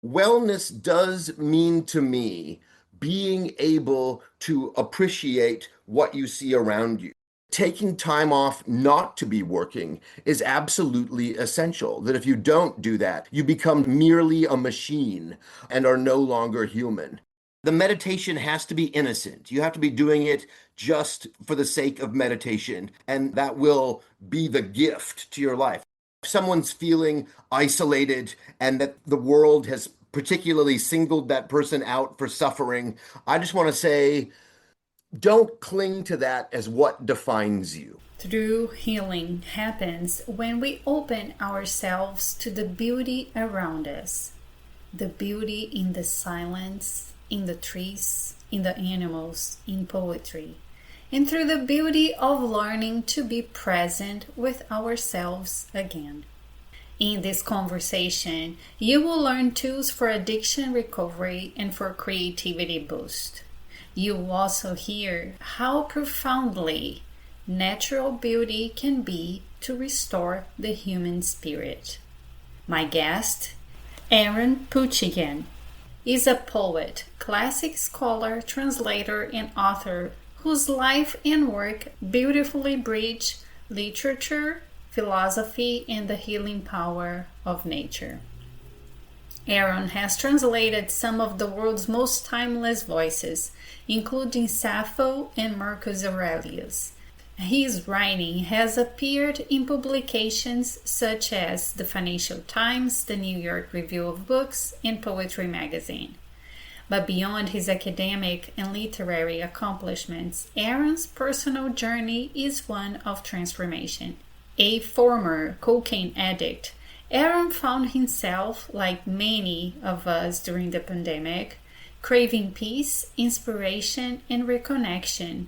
Wellness does mean to me being able to appreciate what you see around you. Taking time off not to be working is absolutely essential. That if you don't do that, you become merely a machine and are no longer human. The meditation has to be innocent. You have to be doing it just for the sake of meditation, and that will be the gift to your life. If someone's feeling isolated and that the world has particularly singled that person out for suffering, I just want to say, don't cling to that as what defines you. True healing happens when we open ourselves to the beauty around us. The beauty in the silence, in the trees, in the animals, in poetry, and through the beauty of learning to be present with ourselves again. In this conversation, you will learn tools for addiction recovery and for creativity boost. You will also hear how profoundly natural beauty can be to restore the human spirit. My guest, Aaron Poochigian, is a poet, classic scholar, translator, and author whose life and work beautifully bridge literature, philosophy, and the healing power of nature. Aaron has translated some of the world's most timeless voices, including Sappho and Marcus Aurelius. His writing has appeared in publications such as the Financial Times, the New York Review of Books, and Poetry magazine. But beyond his academic and literary accomplishments, Aaron's personal journey is one of transformation. A former cocaine addict, Aaron found himself, like many of us during the pandemic, craving peace, inspiration, and reconnection.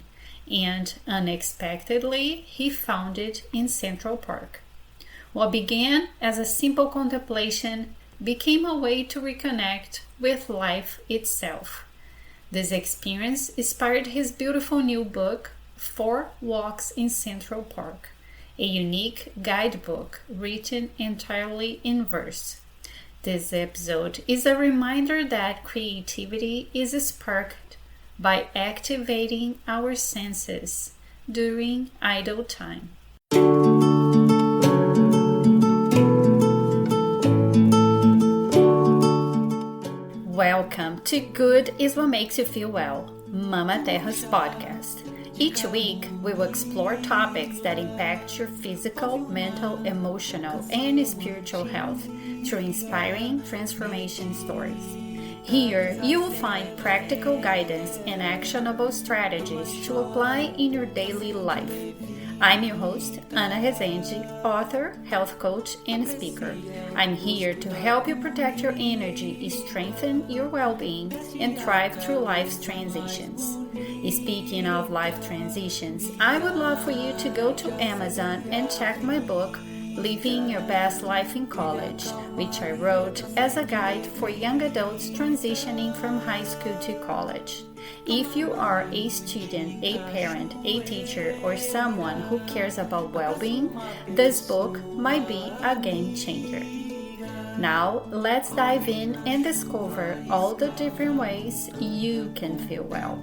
And unexpectedly, he found it in Central Park. What began as a simple contemplation became a way to reconnect with life itself. This experience inspired his beautiful new book, 4 Walks in Central Park, a unique guidebook written entirely in verse. This episode is a reminder that creativity is sparked by activating our senses during idle time. Welcome to Good is What Makes You Feel Well, Mama Terra's podcast. Each week, we will explore topics that impact your physical, mental, emotional, and spiritual health through inspiring transformation stories. Here, you will find practical guidance and actionable strategies to apply in your daily life. I'm your host, Ana Rezende, author, health coach, and speaker. I'm here to help you protect your energy, strengthen your well-being, and thrive through life's transitions. Speaking of life transitions, I would love for you to go to Amazon and check my book, Living Your Best Life in College, which I wrote as a guide for young adults transitioning from high school to college. If you are a student, a parent, a teacher, or someone who cares about well-being, this book might be a game changer. Now, let's dive in and discover all the different ways you can feel well.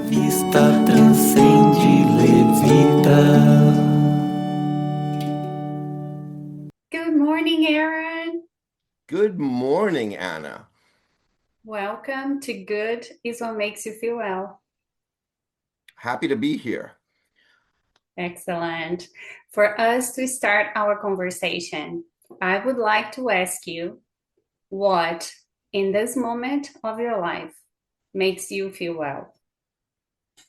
Vista transcende, levita. Good morning, Aaron. Good morning, Anna. Welcome to Good is What Makes You Feel Well. Happy to be here. Excellent. For us to start our conversation, I would like to ask you what, in this moment of your life, makes you feel well?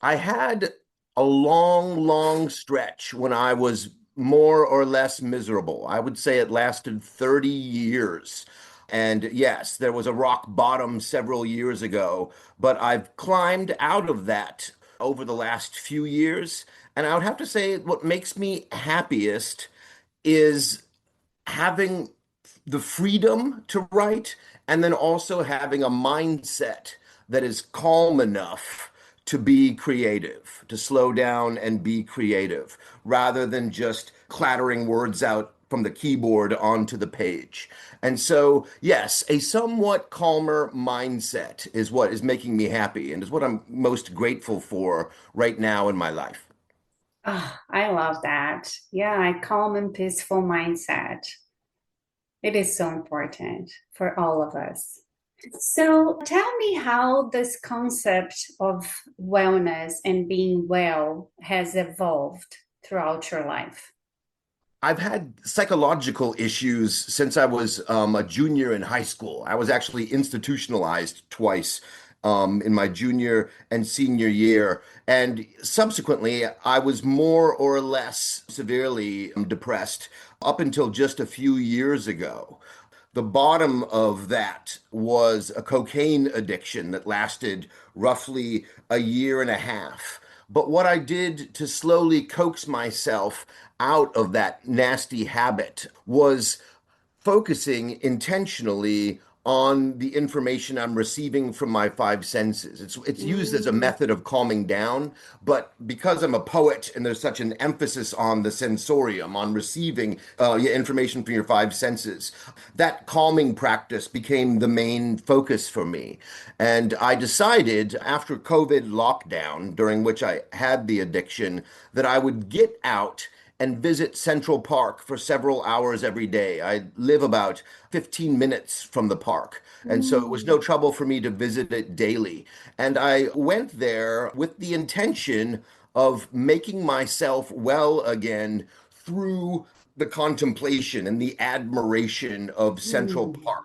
I had a long stretch when I was more or less miserable. I would say it lasted 30 years. And yes, there was a rock bottom several years ago, but I've climbed out of that over the last few years. And I would have to say what makes me happiest is having the freedom to write and then also having a mindset that is calm enough to be creative, to slow down and be creative, rather than just clattering words out from the keyboard onto the page. And so, yes, a somewhat calmer mindset is what is making me happy and is what I'm most grateful for right now in my life. Oh, I love that. Yeah, a calm and peaceful mindset. It is so important for all of us. So tell me how this concept of wellness and being well has evolved throughout your life. I've had psychological issues since I was a junior in high school. I was actually institutionalized twice in my junior and senior year. And subsequently, I was more or less severely depressed up until just a few years ago. The bottom of that was a cocaine addiction that lasted roughly a year and a half. But what I did to slowly coax myself out of that nasty habit was focusing intentionally on the information I'm receiving from my five senses. It's used as a Mm, method of calming down, but because I'm a poet and there's such an emphasis on the sensorium, on receiving yeah, information from your five senses, that calming practice became the main focus for me. And I decided after COVID lockdown, during which I had the addiction, that I would get out and visit Central Park for several hours every day. I live about 15 minutes from the park. And so it was mm, no trouble for me to visit it daily. And I went there with the intention of making myself well again through the contemplation and the admiration of Central mm, Park.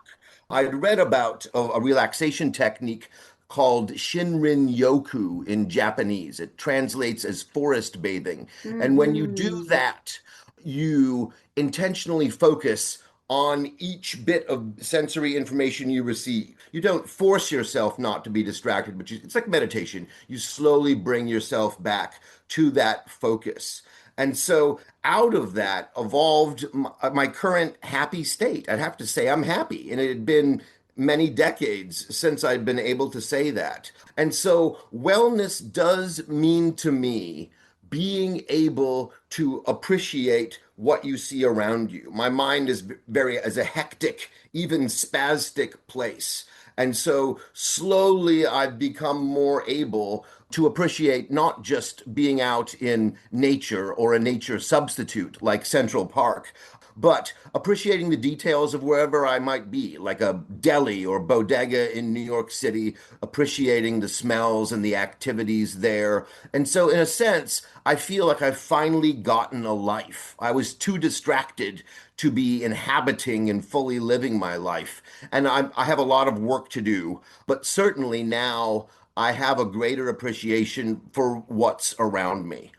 I'd read about a relaxation technique called Shinrin Yoku in Japanese. It translates as forest bathing. And when you do mhm, that, you intentionally focus on each bit of sensory information you receive. You don't force yourself not to be distracted, but it's like meditation. You slowly bring yourself back to that focus. And so out of that evolved my current happy state. I'd have to say I'm happy. And it had been many decades since I'd been able to say that. And so wellness does mean to me being able to appreciate what you see around you. My mind is very as a hectic, even spastic place. And so slowly I've become more able to appreciate not just being out in nature or a nature substitute like Central Park, but appreciating the details of wherever I might be, like a deli or bodega in New York City, appreciating the smells and the activities there. And so, in a sense, I feel like I've finally gotten a life. I was too distracted to be inhabiting and fully living my life. And I have a lot of work to do, but certainly now I have a greater appreciation for what's around me.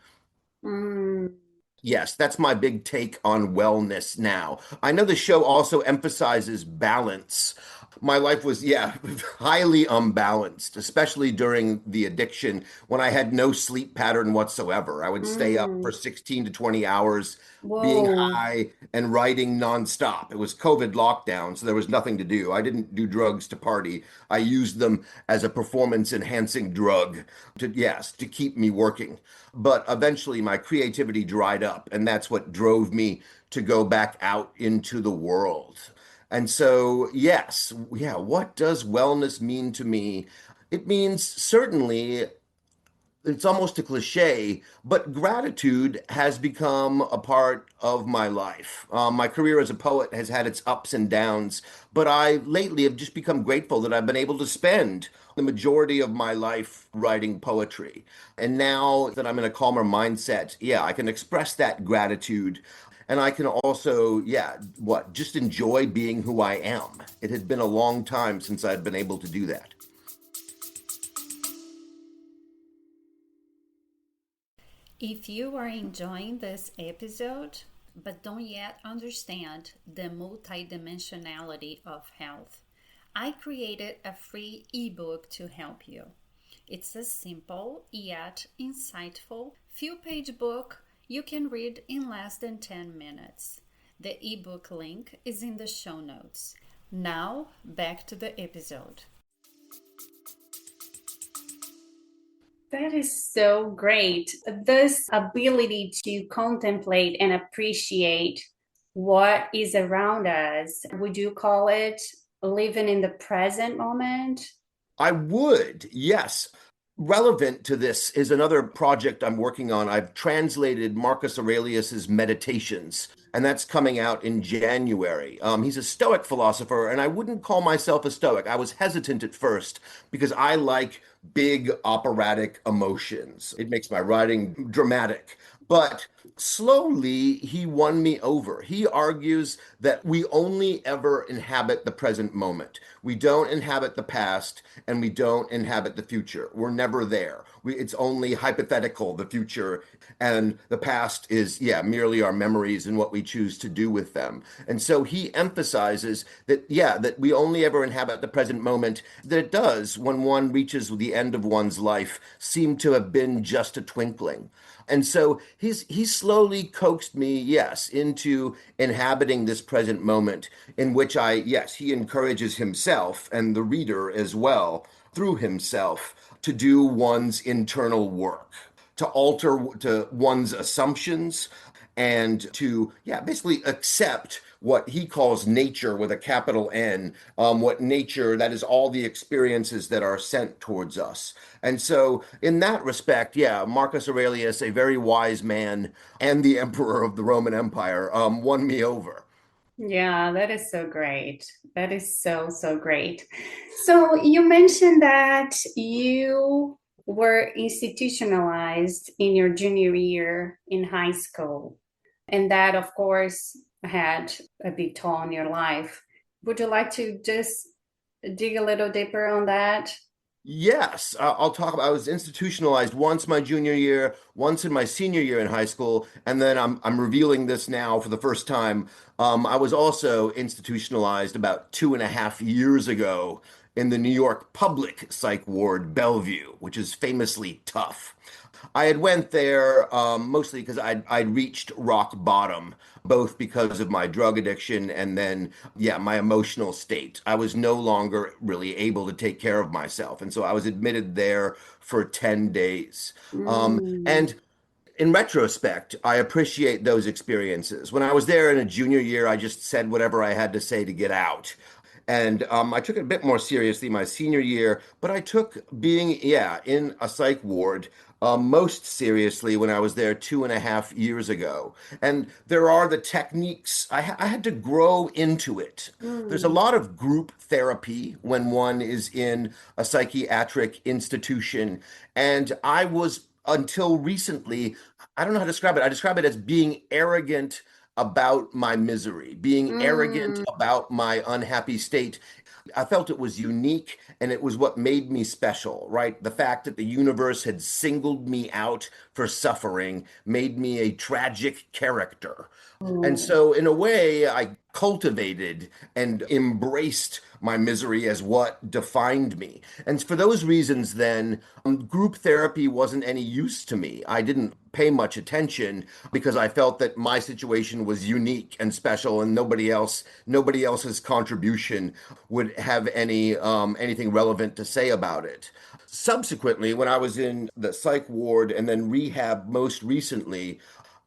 mm. Yes, that's my big take on wellness now. I know the show also emphasizes balance. My life was, yeah, highly unbalanced, especially during the addiction when I had no sleep pattern whatsoever. I would stay up for Mm. 16 to 20 hours being Whoa. high and writing nonstop. It was COVID lockdown, so there was nothing to do. I didn't do drugs to party. I used them as a performance enhancing drug to, yes, to keep me working. But eventually my creativity dried up, and that's what drove me to go back out into the world. And so, yes, yeah, what does wellness mean to me? It means certainly it's almost a cliche, but gratitude has become a part of my life. My career as a poet has had its ups and downs, but I lately have just become grateful that I've been able to spend the majority of my life writing poetry. And now that I'm in a calmer mindset, yeah, I can express that gratitude. And I can also, yeah, what, just enjoy being who I am. It had been a long time since I'd been able to do that. If you are enjoying this episode but don't yet understand the multidimensionality of health, I created a free ebook to help you. It's a simple yet insightful few page book you can read in less than 10 minutes. The ebook link is in the show notes. Now, back to the episode. That is so great. This ability to contemplate and appreciate what is around us. Would you call it living in the present moment? I would, yes. Relevant to this is another project I'm working on. I've translated Marcus Aurelius's Meditations, and that's coming out in January. He's a Stoic philosopher, and I wouldn't call myself a Stoic. I was hesitant at first because I like big operatic emotions. It makes my writing dramatic. But slowly, he won me over. He argues that we only ever inhabit the present moment. We don't inhabit the past and we don't inhabit the future. We're never there. It's only hypothetical, the future, and the past is, yeah, merely our memories and what we choose to do with them. And so he emphasizes that, yeah, that we only ever inhabit the present moment, that it does, when one reaches the end of one's life, seem to have been just a twinkling. And so he slowly coaxed me, yes, into inhabiting this present moment in which yes, he encourages himself and the reader as well through himself to do one's internal work, to alter to one's assumptions and to, yeah, basically accept what he calls nature with a capital N, what nature, that is all the experiences that are sent towards us. And so, in that respect, yeah, Marcus Aurelius, a very wise man and the emperor of the Roman Empire, won me over. Yeah, that is so great. That is so, so great. So you mentioned that you were institutionalized in your junior year in high school, and that, of course, had a big toll on your life. Would you like to just dig a little deeper on that? Yes, I'll talk about. I was institutionalized once my junior year, once in my senior year in high school, and then I'm revealing this now for the first time. I was also institutionalized about 2.5 years ago in the New York public psych ward, Bellevue, which is famously tough. I had went there mostly because I'd reached rock bottom, both because of my drug addiction and then, yeah, my emotional state. I was no longer really able to take care of myself. And so I was admitted there for 10 days. Mm. And in retrospect, I appreciate those experiences. When I was there in a junior year, I just said whatever I had to say to get out. And I took it a bit more seriously my senior year, but I took being, yeah, in a psych ward most seriously when I was there 2.5 years ago. And there are the techniques, I had to grow into it. There's a Mm. lot of group therapy when one is in a psychiatric institution. And I was, until recently, I don't know how to describe it. I describe it as being arrogant about my misery, being arrogant Mm. about my unhappy state. I felt it was unique and it was what made me special, right? The fact that the universe had singled me out for suffering made me a tragic character. And Mm. so, in a way, I cultivated and embraced my misery as what defined me. And for those reasons, then, group therapy wasn't any use to me. I didn't pay much attention because I felt that my situation was unique and special, and nobody else's contribution would have anything relevant to say about it. Subsequently, when I was in the psych ward and then rehab most recently,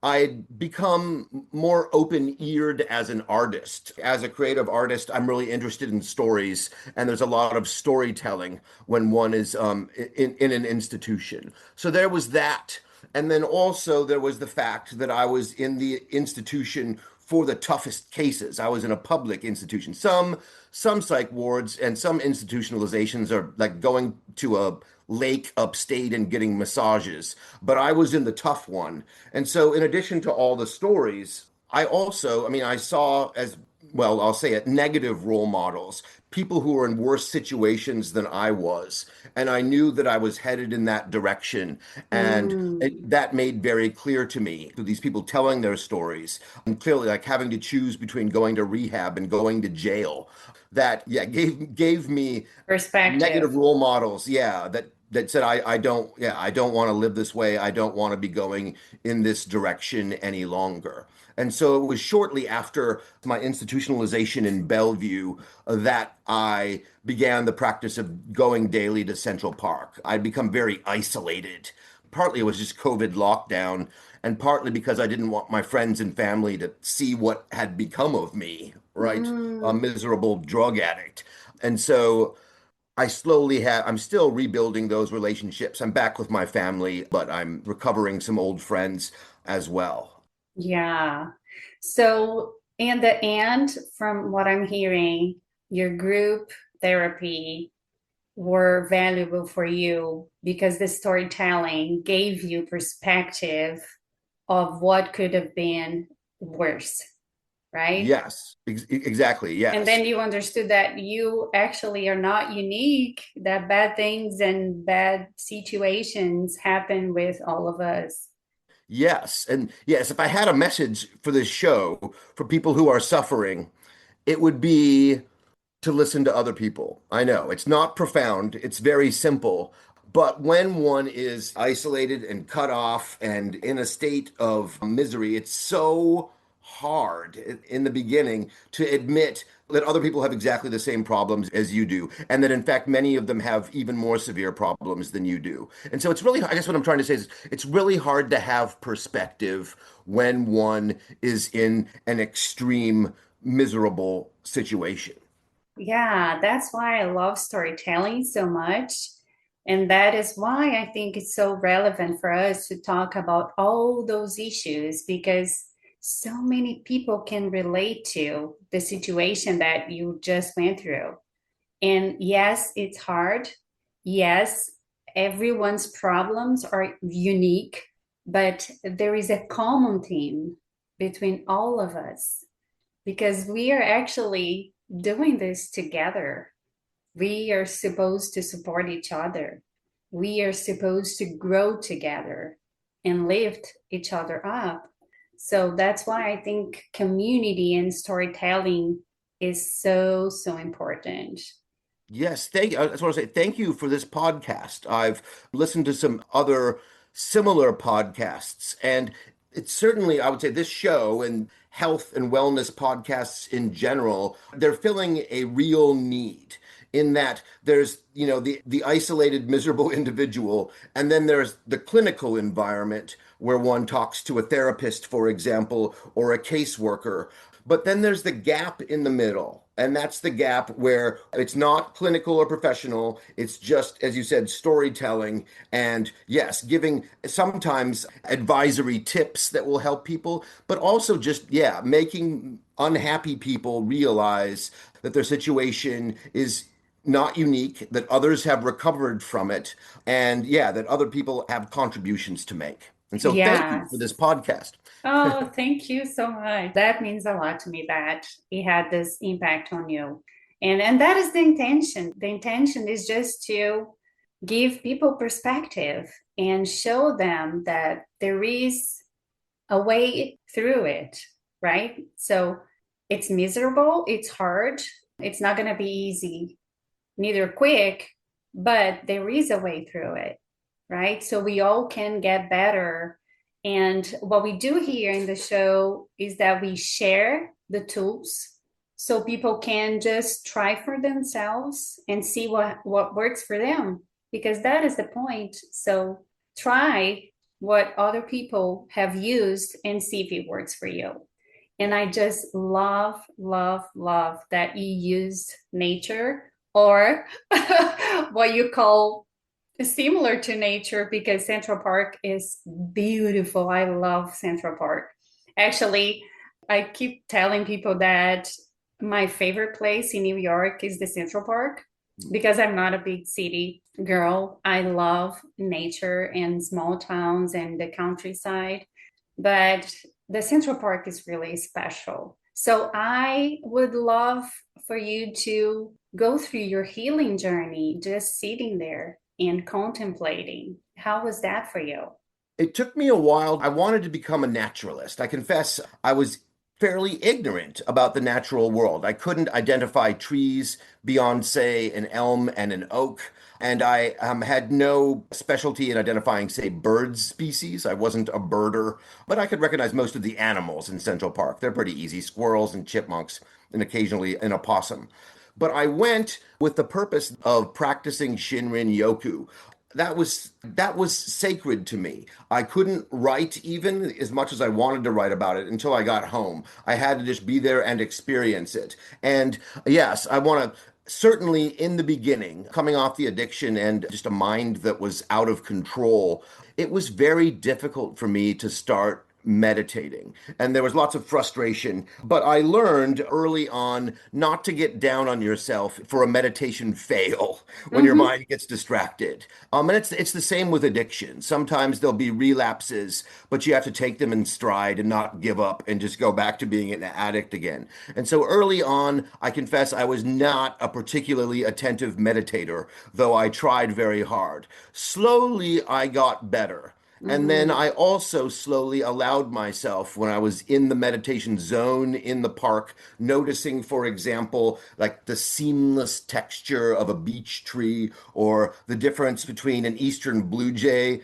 I'd become more open-eared as an artist. As a creative artist, I'm really interested in stories, and there's a lot of storytelling when one is in an institution. So there was that. And then also there was the fact that I was in the institution for the toughest cases. I was in a public institution. Some psych wards and some institutionalizations are like going to a lake upstate and getting massages, but I was in the tough one. And so in addition to all the stories, I also, I mean, I saw as well, I'll say it, negative role models, people who were in worse situations than I was. And I knew that I was headed in that direction. And Mm. that made very clear to me through these people telling their stories and clearly like having to choose between going to rehab and going to jail. That, yeah, gave me Perspective. negative role models, yeah, that said I don't want to live this way. I don't want to be going in this direction any longer. And so it was shortly after my institutionalization in Bellevue that I began the practice of going daily to Central Park. I'd become very isolated Partly it was just COVID lockdown, and partly because I didn't want my friends and family to see what had become of me, right? A Mm, miserable drug addict. And so I'm still rebuilding those relationships. I'm back with my family, but I'm recovering some old friends as well. yeah. So, in the end, from what I'm hearing, your group therapy were valuable for you because the storytelling gave you perspective of what could have been worse, right? Yes, exactly. And Yes. then you understood that you actually are not unique, that bad things and bad situations happen with all of us. Yes. And yes, if I had a message for this show for people who are suffering, it would be to listen to other people. I know it's not profound, it's very simple. But when one is isolated and cut off and in a state of misery, it's so hard in the beginning to admit that other people have exactly the same problems as you do, and that in fact many of them have even more severe problems than you do. And so it's really, I guess what I'm trying to say is it's really hard to have perspective when one is in an extreme, miserable situation. Yeah, that's why I love storytelling so much. And that is why I think it's so relevant for us to talk about all those issues because so many people can relate to the situation that you just went through. And yes, it's hard. Yes, everyone's problems are unique, but there is a common theme between all of us because we are actually doing this together. We are supposed to support each other. We are supposed to grow together and lift each other up. So that's why I think community and storytelling is so, so important. Yes, thank you. I just want to say thank you for this podcast. I've listened to some other similar podcasts, and it's certainly, I would say, this show and health and wellness podcasts in general, they're filling a real need in that there's, the isolated, miserable individual, and then there's the clinical environment where one talks to a therapist, for example, or a caseworker. But then there's the gap in the middle. And that's the gap where it's not clinical or professional. It's just, as you said, storytelling. And yes, giving sometimes advisory tips that will help people, but also just, yeah, making unhappy people realize that their situation is not unique, that others have recovered from it, and yeah, that other people have contributions to make. And so thank you for Yes. this podcast. Oh, thank you so much. That means a lot to me that it had this impact on you. And that is the intention. The intention is just to give people perspective and show them that there is a way through it, right? So it's miserable, it's hard, it's not going to be easy, neither quick, but there is a way through it, right? So we all can get better. And what we do here in the show is that we share the tools so people can just try for themselves and see what works for them, because that is the point. So try what other people have used and see if it works for you. And I just love, love, love that you used nature or what you call similar to nature because Central Park is beautiful. I love Central Park. Actually, I keep telling people that my favorite place in New York is the Central Park because I'm not a big city girl. I love nature and small towns and the countryside, but the Central Park is really special. So I would love for you to go through your healing journey just sitting there and contemplating. How was that for you? It took me a while. I wanted to become a naturalist. I confess I was fairly ignorant about the natural world. I couldn't identify trees beyond, say, an elm and an oak. And I had no specialty in identifying, say, bird species. I wasn't a birder, but I could recognize most of the animals in Central Park. They're pretty easy, squirrels and chipmunks, and occasionally an opossum. But I went with the purpose of practicing Shinrin Yoku. that was sacred to me. I couldn't write even as much as I wanted to write about it until I got home. I had to just be there and experience it. And yes, I want to certainly in the beginning, coming off the addiction and just a mind that was out of control, it was very difficult for me to start meditating. And there was lots of frustration. But I learned early on not to get down on yourself for a meditation fail when your Mm-hmm. mind gets distracted. And it's the same with addiction. Sometimes there'll be relapses, but you have to take them in stride and not give up and just go back to being an addict again. And so early on, I confess I was not a particularly attentive meditator, though I tried very hard. Slowly, I got better. And then Mm-hmm. I also slowly allowed myself, when I was in the meditation zone in the park, noticing, for example, like the seamless texture of a beech tree or the difference between an eastern bluebird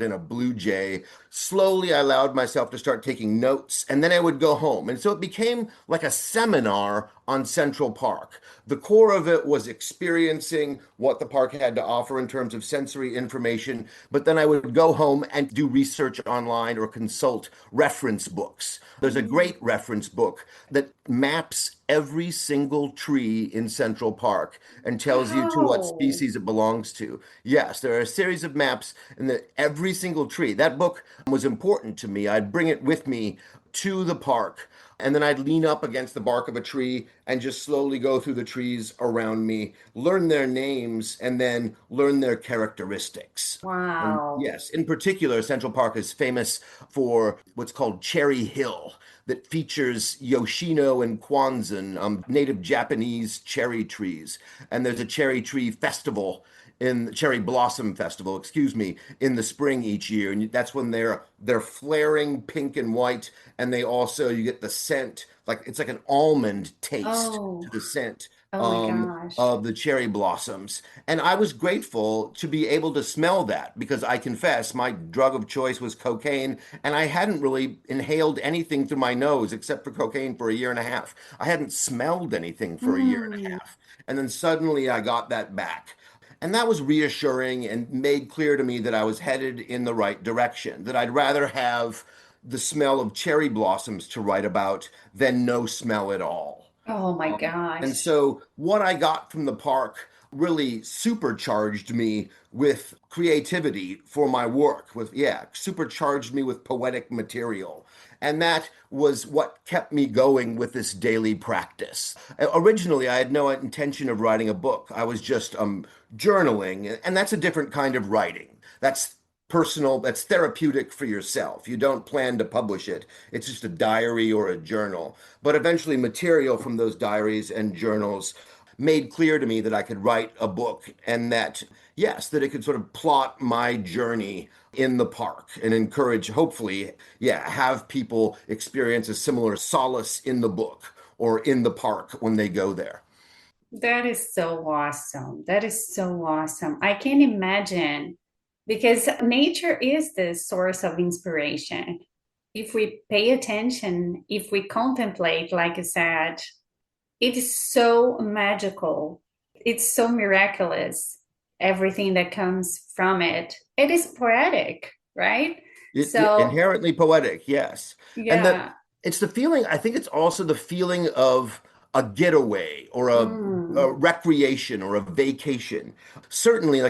and a blue jay. Slowly, I allowed myself to start taking notes, and then I would go home. And so it became like a seminar on Central Park. The core of it was experiencing what the park had to offer in terms of sensory information, but then I would go home and do research online or consult reference books. There's a great reference book that maps every single tree in Central Park and tells you to what Wow. species it belongs to. Yes, there are a series of maps and every single tree. That book was important to me. I'd bring it with me to the park. And then I'd lean up against the bark of a tree and just slowly go through the trees around me, learn their names, and then learn their characteristics. And Wow. yes, in particular, Central Park is famous for what's called Cherry Hill, that features Yoshino and Kwanzan, native Japanese cherry trees. And there's a cherry tree festival in cherry blossom festival, excuse me, in the spring each year, and that's when they're flaring pink and white, and they also you get the scent like it's like an almond taste to Oh, the scent oh my um, gosh. of the cherry blossoms. And I was grateful to be able to smell that because I confess my drug of choice was cocaine, and I hadn't really inhaled anything through my nose except for cocaine for a year and a half. I hadn't smelled anything for a year and a Mm. half. And then suddenly I got that back. And that was reassuring and made clear to me that I was headed in the right direction, that I'd rather have the smell of cherry blossoms to write about than no smell at all. Oh my And gosh. so what I got from the park really supercharged me with creativity for my work, supercharged me with poetic material. And that was what kept me going with this daily practice. Originally, I had no intention of writing a book. I was just journaling, and that's a different kind of writing. That's personal, that's therapeutic for yourself. You don't plan to publish it. It's just a diary or a journal. But eventually, material from those diaries and journals made clear to me that I could write a book and that, yes, that it could sort of plot my journey in the park and encourage, hopefully, have people experience a similar solace in the book or in the park when they go there. That is so awesome. That is so awesome. I can imagine because nature is the source of inspiration. If we pay attention, if we contemplate, like I said, it is so magical. It's so miraculous, everything that comes from it. It is poetic, right? So, Inherently poetic, yes. And that yeah. it's the feeling, I think it's also the feeling of a getaway or a Mm, recreation or a vacation. Certainly,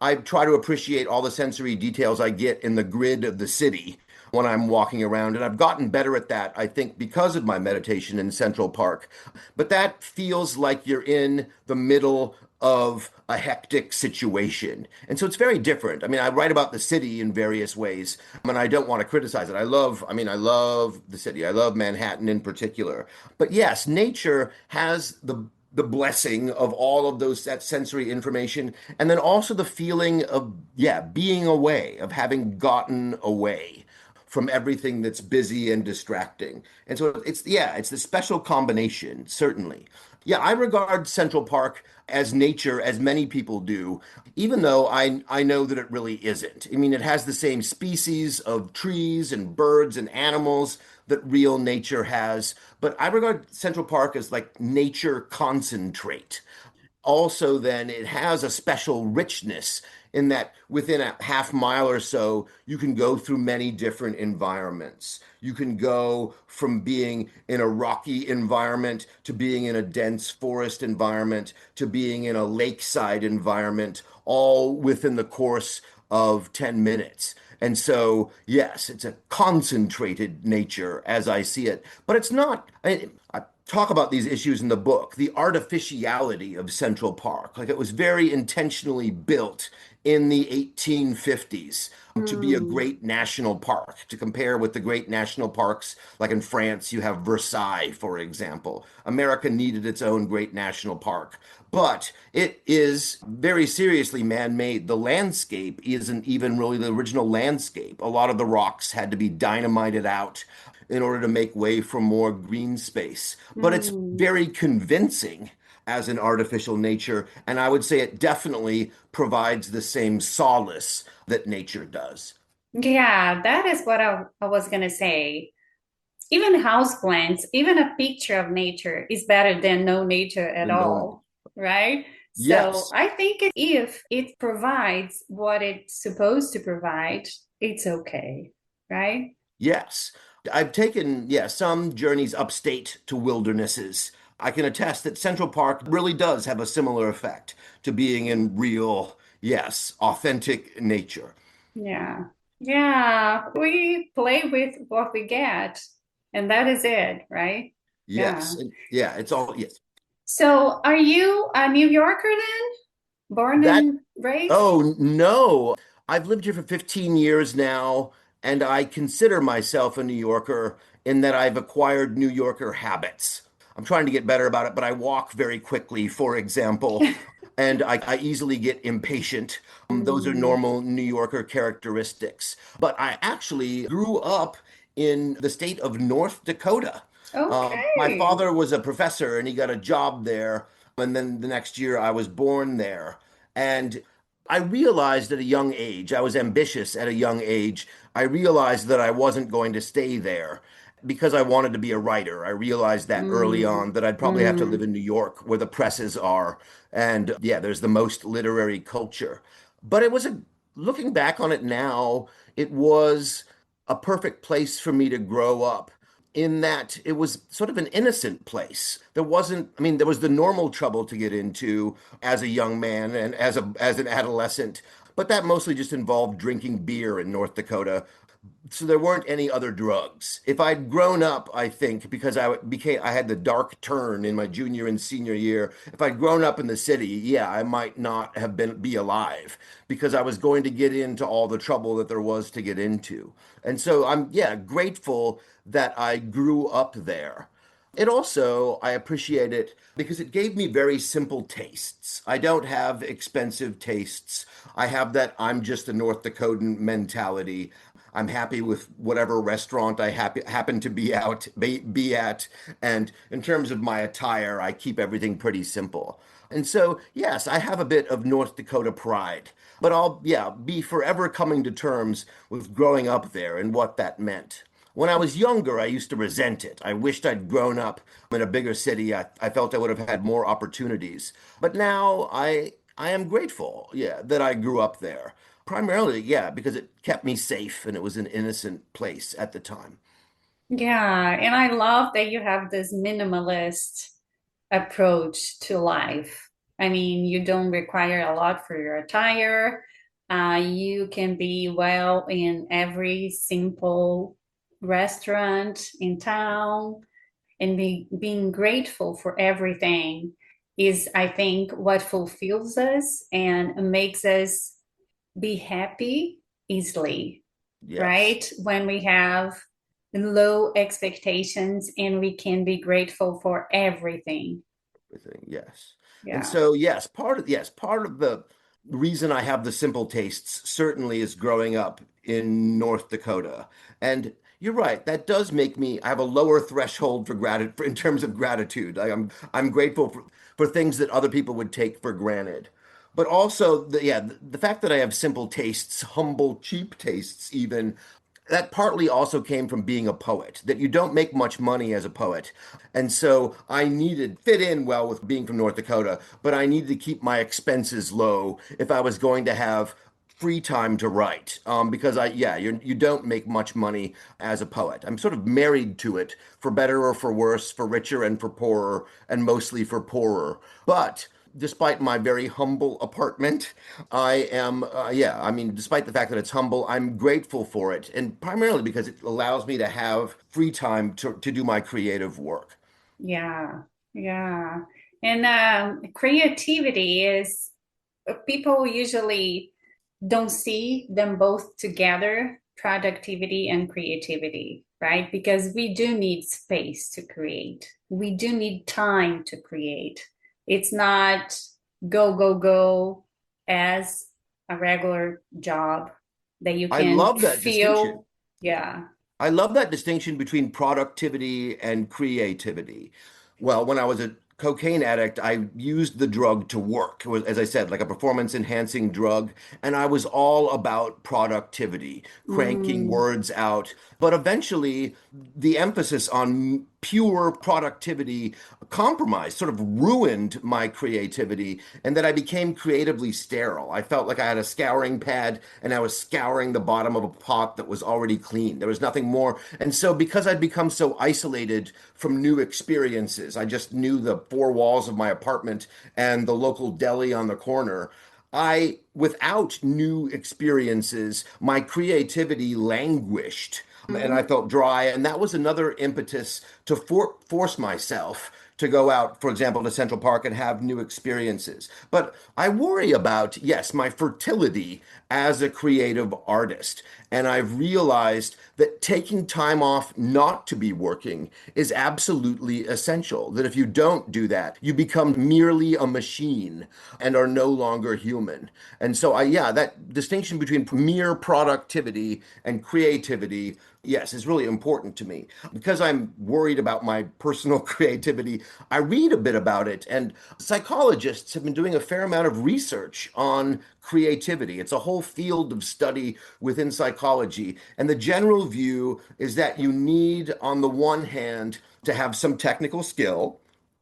I try to appreciate all the sensory details I get in the grid of the city when I'm walking around. And I've gotten better at that, I think, because of my meditation in Central Park. But that feels like you're in the middle of a hectic situation. And so it's very different. I mean, I write about the city in various ways, and I don't want to criticize it. I love the city. I love Manhattan in particular. But yes, nature has the blessing of all of that sensory information, and then also the feeling of, being away, of having gotten away from everything that's busy and distracting. And so it's the special combination, certainly. Yeah, I regard Central Park as nature as many people do, even though I know that it really isn't. I mean, it has the same species of trees and birds and animals that real nature has, but I regard Central Park as like nature concentrate. also then it has a special richness in that within a half mile or so, you can go through many different environments. You can go from being in a rocky environment to being in a dense forest environment to being in a lakeside environment, all within the course of 10 minutes. And so, yes, it's a concentrated nature as I see it, but it's not. I talk about these issues in the book, the artificiality of Central Park. Like it was very intentionally built in the 1850s to be a Mm. great national park, to compare with the great national parks. Like in France, you have Versailles, for example. America needed its own great national park, but it is very seriously man-made. The landscape isn't even really the original landscape. A lot of the rocks had to be dynamited out in order to make way for more green space. But it's Mm. very convincing as an artificial nature, and I would say it definitely provides the same solace that nature does. Yeah, that is what I was gonna say. Even houseplants, even a picture of nature is better than no nature at The no, all, right? So yes, I think if it provides what it's supposed to provide, it's okay, right? yes. I've taken, yeah, some journeys upstate to wildernesses. I can attest that Central Park really does have a similar effect to being in real, yes, authentic nature. Yeah. Yeah. We play with what we get, and that is it, right? Yes, Yeah. yeah, it's all, yes. So are you a New Yorker then? Born That and raised? Oh, no. I've lived here for 15 years now, and I consider myself a New Yorker in that I've acquired New Yorker habits. I'm trying to get better about it, but I walk very quickly, for example, and I easily get impatient. Those are Mm. normal New Yorker characteristics. But I actually grew up in the state of North Dakota. My Okay. father was a professor and he got a job there. And then the next year I was born there. And I realized at a young age, I was ambitious at a young age. I realized that I wasn't going to stay there because I wanted to be a writer. I realized that early Mm. on that I'd probably have to live Mm. in New York where the presses are. And yeah, there's the most literary culture. But looking back on it now, it was a perfect place for me to grow up in that it was sort of an innocent place. There wasn't, I mean, there was the normal trouble to get into as a young man and as an adolescent, but that mostly just involved drinking beer in North Dakota. So there weren't any other drugs. If I'd grown up, I think, because I had the dark turn in my junior and senior year. If I'd grown up in the city, yeah, I might not have been be alive because I was going to get into all the trouble that there was to get into. And so I'm, yeah, grateful that I grew up there. It also, I appreciate it because it gave me very simple tastes. I don't have expensive tastes. I have that I'm just a North Dakotan mentality. I'm happy with whatever restaurant I happen to be at. And in terms of my attire, I keep everything pretty simple. And so, yes, I have a bit of North Dakota pride, but I'll, yeah, be forever coming to terms with growing up there and what that meant. When I was younger, I used to resent it. I wished I'd grown up in a bigger city. I felt I would have had more opportunities. But now I am grateful, yeah, that I grew up there. Primarily, yeah, because it kept me safe and it was an innocent place at the time. Yeah, and I love that you have this minimalist approach to life. I mean, you don't require a lot for your attire. You can be well in every simple restaurant in town, and being grateful for everything is, I think, what fulfills us and makes us be happy easily, Yes. right? When we have low expectations and we can be grateful for everything. Everything, yes. And Yeah. so, yes, part of the reason I have the simple tastes certainly is growing up in North Dakota. And you're right, that does make me I have a lower threshold for gratitude in terms of gratitude. I'm grateful for things that other people would take for granted. But also the fact that I have simple tastes, humble, cheap tastes even, That partly also came from being a poet, that you don't make much money as a poet. And so I needed fit in well with being from North Dakota, but I needed to keep my expenses low if I was going to have free time to write. Because you don't make much money as a poet. I'm sort of married to it for better or for worse, for richer and for poorer, and mostly for poorer. But despite my very humble apartment, I mean, despite the fact that it's humble, I'm grateful for it. And primarily because it allows me to have free time to do my creative work. Yeah, yeah. And creativity is, people usually don't see them both together, productivity and creativity, right? Because we do need space to create. We do need time to create. It's not go, go, go as a regular job that you I can love that distinction. feel. Yeah. I love that distinction between productivity and creativity. Well, when I was a cocaine addict, I used the drug to work. It was, as I said, like a performance enhancing drug. And I was all about productivity, cranking Mm, words out. But eventually, the emphasis on pure productivity compromised, sort of ruined my creativity, and that I became creatively sterile. I felt like I had a scouring pad and I was scouring the bottom of a pot that was already clean. There was nothing more. And so, because I'd become so isolated from new experiences, I just knew the four walls of my apartment and the local deli on the corner. Without new experiences, my creativity languished and I mm, felt dry. And that was another impetus to force myself to go out, for example, to Central Park and have new experiences. But I worry about, yes, my fertility as a creative artist. And I've realized that taking time off not to be working is absolutely essential. That if you don't do that, you become merely a machine and are no longer human. And so that distinction between mere productivity and creativity, yes, is really important to me. Because I'm worried about my personal creativity, I read a bit about it, and psychologists have been doing a fair amount of research on creativity. It's a whole field of study within psychology. And the general view is that you need, on the one hand, to have some technical skill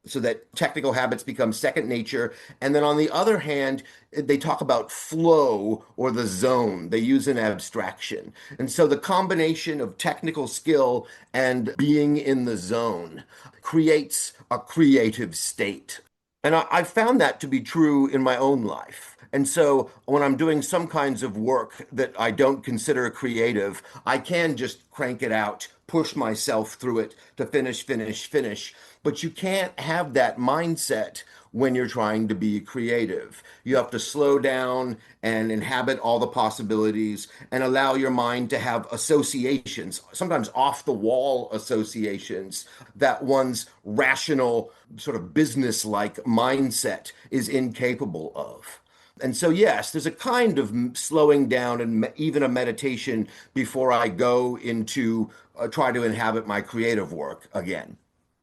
so that technical habits become second nature. And then on the other hand, they talk about flow or the zone. They use an abstraction. And so the combination of technical skill and being in the zone creates a creative state. And I found that to be true in my own life. And so when I'm doing some kinds of work that I don't consider creative, I can just crank it out, push myself through it to finish, finish, finish. But you can't have that mindset when you're trying to be creative. You have to slow down and inhabit all the possibilities and allow your mind to have associations, sometimes off the wall associations that one's rational, sort of business-like mindset is incapable of. And so, yes, there's a kind of slowing down and even a meditation before I go into try to inhabit my creative work again.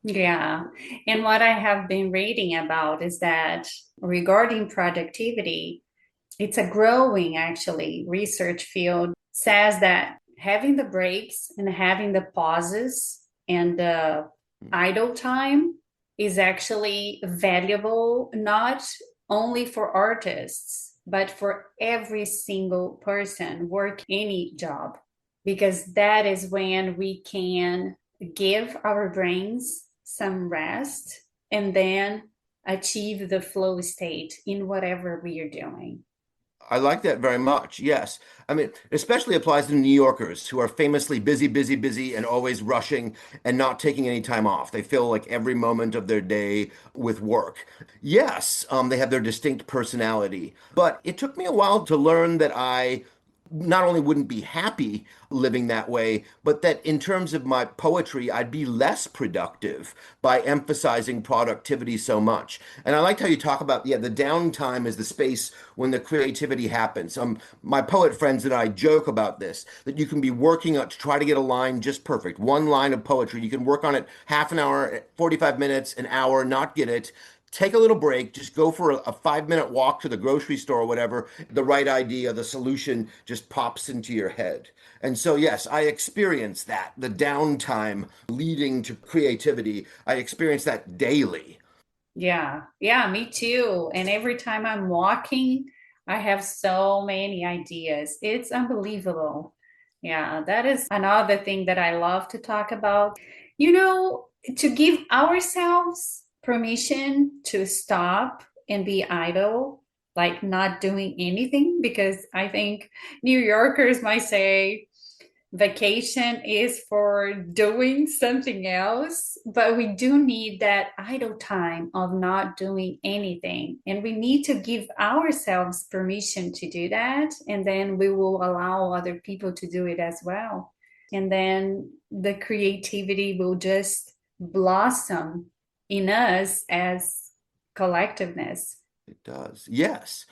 yeah. And what I have been reading about is that regarding productivity, it's a growing actually research field says that having the breaks and having the pauses and the idle time is actually valuable not only for artists but for every single person work any job, because that is when we can give our brains some rest and then achieve the flow state in whatever we are doing. I like that very much. Yes. I mean, it especially applies to New Yorkers who are famously busy, busy, busy, and always rushing and not taking any time off. They fill like every moment of their day with work. Yes, they have their distinct personality. But it took me a while to learn that I not only wouldn't be happy living that way, but that in terms of my poetry, I'd be less productive by emphasizing productivity so much. And I liked how you talk about, the downtime is the space when the creativity happens. My poet friends and I joke about this, that you can be working to try to get a line just perfect, one line of poetry. You can work on it half an hour, 45 minutes, an hour, not get it. take a little break, just go for a 5 minute walk to the grocery store or whatever, the right idea, the solution just pops into your head. And so, yes, I experience that, the downtime leading to creativity. I experience that daily. Yeah, yeah, me too. And every time I'm walking, I have so many ideas. It's unbelievable. Yeah, that is another thing that I love to talk about. You know, to give ourselves permission to stop and be idle, like not doing anything, because I think New Yorkers might say, vacation is for doing something else, but we do need that idle time of not doing anything. And we need to give ourselves permission to do that. And then we will allow other people to do it as well. And then the creativity will just blossom in us as collectiveness. It does. Yes.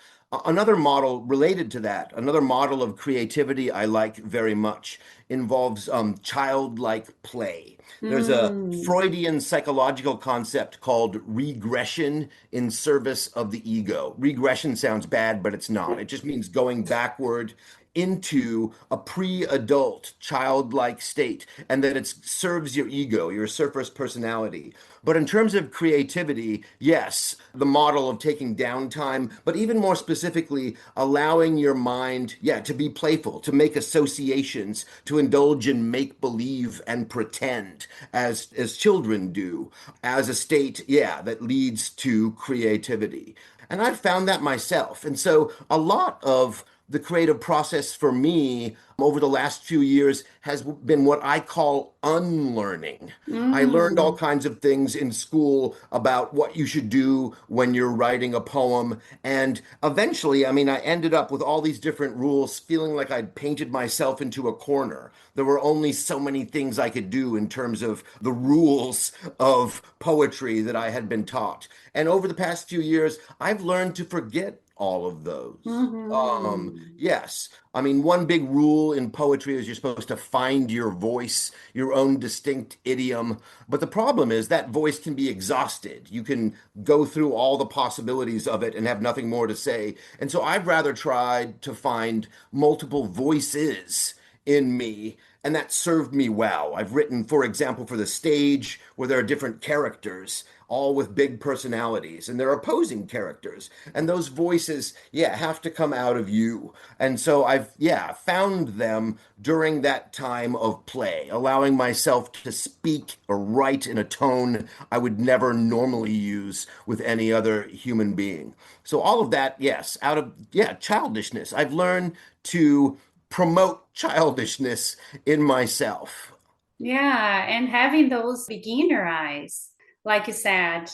Another model related to that, another model of creativity I like very much involves childlike play. There's a Mm. Freudian psychological concept called regression in service of the ego. Regression sounds bad, but it's not. It just means going backward into a pre-adult childlike state, and that it serves your ego, your surface personality. But in terms of creativity, yes, the model of taking downtime, but even more specifically, allowing your mind, yeah, to be playful, to make associations, to indulge in make believe and pretend as children do, as a state, yeah, that leads to creativity. And I've found that myself. And so a lot of the creative process for me over the last few years has been what I call unlearning. I learned all Mm. kinds of things in school about what you should do when you're writing a poem. And eventually, I mean, I ended up with all these different rules, feeling like I'd painted myself into a corner. There were only so many things I could do in terms of the rules of poetry that I had been taught. And over the past few years, I've learned to forget all of those. Mhm. Yes. I mean, one big rule in poetry is you're supposed to find your voice, your own distinct idiom. But the problem is that voice can be exhausted. You can go through all the possibilities of it and have nothing more to say. And so I've rather tried to find multiple voices in me, and that served me well. I've written, for example, for the stage where there are different characters, all with big personalities, and they're opposing characters. And those voices, yeah, have to come out of you. And so I've, yeah, found them during that time of play, allowing myself to speak or write in a tone I would never normally use with any other human being. So all of that, yes, out of, yeah, childishness. I've learned to promote childishness in myself. Yeah, and having those beginner eyes, like you said,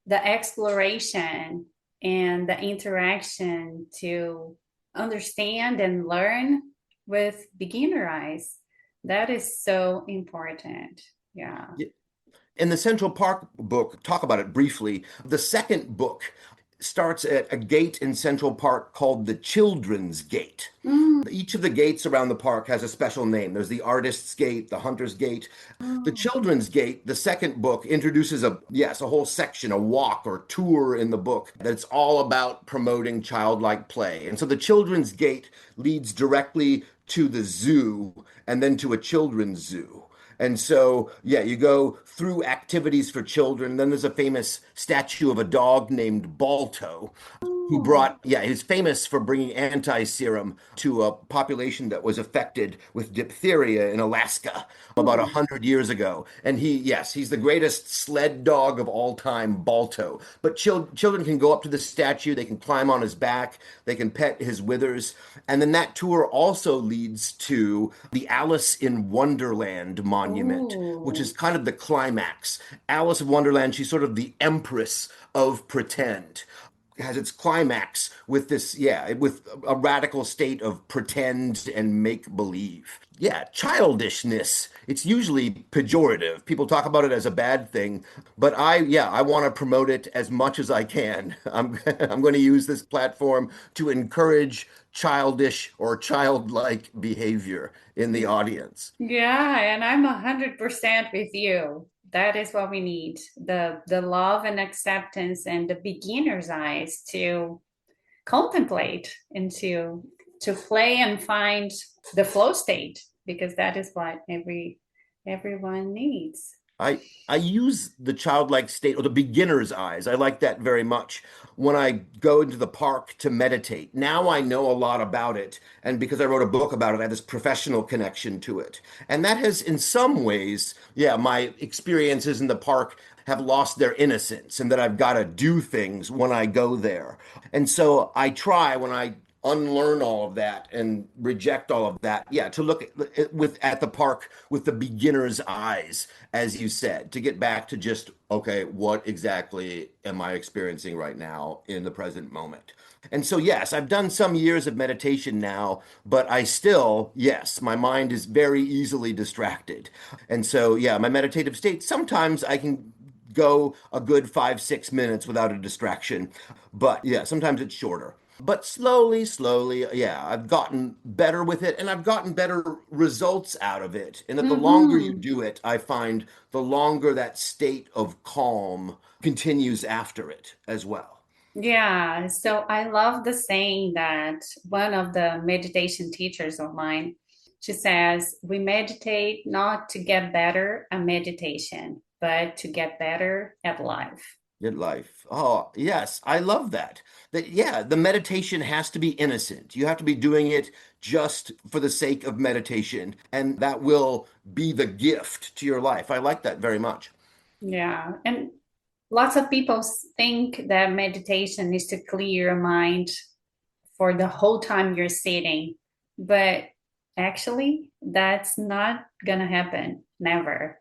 the exploration and the interaction to understand and learn with beginner eyes, that is so important. Yeah. In the Central Park book, talk about it briefly. The second book starts at a gate in Central Park called the Children's Gate. Mm. Each of the gates around the park has a special name. There's the Artist's Gate, the Hunter's Gate. The Children's Gate, the second book, introduces a, yes, a whole section, a walk or tour in the book that's all about promoting childlike play. And so the Children's Gate leads directly to the zoo and then to a children's zoo. And so, yeah, you go through activities for children. Then there's a famous statue of a dog named Balto who Oh. brought, yeah, he's famous for bringing anti-serum to a population that was affected with diphtheria in Alaska about Oh. 100 years ago. And he, yes, he's the greatest sled dog of all time, Balto. But children can go up to the statue, they can climb on his back, they can pet his withers. And then that tour also leads to the Alice in Wonderland monument, which is Oh. kind of the climax. Alice in Wonderland, she's sort of the empress of pretend, has its climax with this, yeah, with a radical state of pretend and make believe. Yeah, childishness. It's usually pejorative. People talk about it as a bad thing, but yeah, I want to promote it as much as I can. I'm going to use this platform to encourage childish or childlike behavior in the audience. Yeah, and I'm 100% with you. That is what we need. The love and acceptance and the beginner's eyes to contemplate and to play and find the flow state, because that is what everyone needs. I I use the childlike state or the beginner's eyes. I like that very much when I go into the park to meditate. Now I know a lot about it, and because I wrote a book about it, I have this professional connection to it. And that has, in some ways, yeah, my experiences in the park have lost their innocence, and that I've got to do things when I go there. And so I try when I unlearn all of that and reject all of that, yeah, to look at the park with the beginner's eyes, as you said, to get back to just, okay, what exactly am I experiencing right now in the present moment? And so yes, I've done some years of meditation now, but I still, yes, my mind is very easily distracted. And so yeah, my meditative state, sometimes I can go a good 5, 6 minutes without a distraction, but yeah, sometimes it's shorter. But slowly, slowly, yeah, I've gotten better with it, and I've gotten better results out of it. And that the longer you Mm-hmm. do it, I find the longer that state of calm continues after it as well. Yeah, so I love the saying that one of the meditation teachers of mine, she says, we meditate not to get better at meditation, but to get better at life. Good life. Oh, yes, I love that. That, yeah, the meditation has to be innocent. You have to be doing it just for the sake of meditation, and that will be the gift to your life. I like that very much. Yeah, and lots of people think that meditation is to clear your mind for the whole time you're sitting, but actually, that's not gonna happen, never.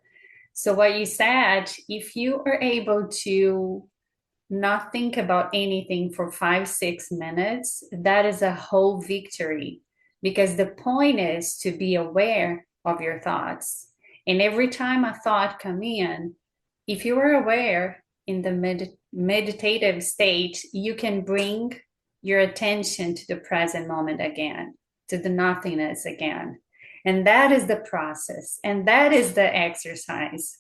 So, what you said, if you are able to not think about anything for 5, 6 minutes, that is a whole victory, because the point is to be aware of your thoughts. And every time a thought come in, if you are aware in the meditative state, you can bring your attention to the present moment again, to the nothingness again. And that is the process. And that is the exercise.